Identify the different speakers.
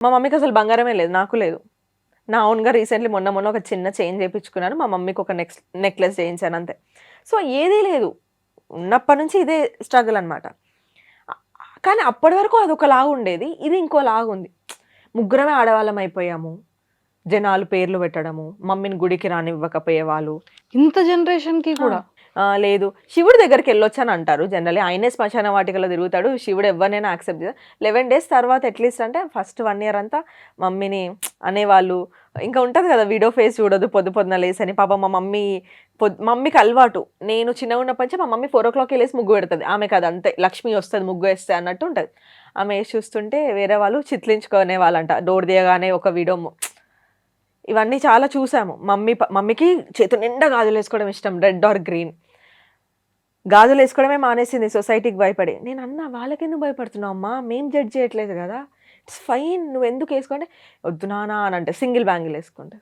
Speaker 1: మా మమ్మీకి అసలు బంగారమే లేదు. నాకు లేదు. నా ఓన్‌గా రీసెంట్‌లీ మొన్న ఒక చిన్న చైన్ చేపించుకున్నాను. మా మమ్మీకి ఒక నెక్లెస్ చేయించాను అంతే. సో, ఏదీ లేదు. ఉన్నప్పటి నుంచి ఇదే స్ట్రగుల్ అన్నమాట. కానీ అప్పటి వరకు అదొకలాగుండేది. ఇది ఇంకోలాగుంది. ముగ్గురమే ఆడవాళ్ళం అయిపోయాము. జనాలు పేర్లు పెట్టడము, మమ్మీని గుడికి రానివ్వకపోయేవాళ్ళు.
Speaker 2: ఇంత జనరేషన్‌కి
Speaker 1: ఆ!
Speaker 2: కూడా.
Speaker 1: లేదు. శివుడి దగ్గరికెళ్ళొచ్చని అంటారు జనరల్లీ. ఆయనే శ్మశాన వాటికలో తిరుగుతాడు. శివుడు ఎవ్వరినైనా యాక్సెప్ట్ చేస్తాడు. 11 డేస్ తర్వాత అట్‌లీస్ట్ అంటే ఫస్ట్ 1 ఇయర్ అంతా మమ్మీని అనేవాళ్ళు. ఇంకా ఉంటది కదా! విడో ఫేస్ చూడదు పొద్దున లేసని. పాపం మా మమ్మీ మమ్మీకి అలవాటు. నేను చిన్నగున్నప్పటి నుంచి మా మమ్మీ 4:00కే లేసి ముగ్గు పెడతది. ఆమెకి అదంతే లక్ష్మి వస్తది ముగ్గేస్తే అన్నట్టు ఉంటది. ఆమె ఏసి చూస్తుంటే వేరే వాళ్ళు చిట్లించుకునేవాళ్ళంట. డోర్ తీయగానే ఒక విడో ఇవన్నీ చాలా చూసాము. మమ్మీకి చేతి నిండా గాజులేసుకోవడం ఇష్టం. Red or green. గాజులేసుకోవడమే మానేసింది సొసైటీకి భయపడి. నేనన్నా వాళ్ళకెందుకు భయపడుతున్నావు అమ్మా? మేము జడ్జ్ చేయట్లేదు గదా! It's fine. నువ్వెందుకేసుకో అంటే, "వద్దు నాన్న" అనంటది. Single bangle ఏసుకుంటది.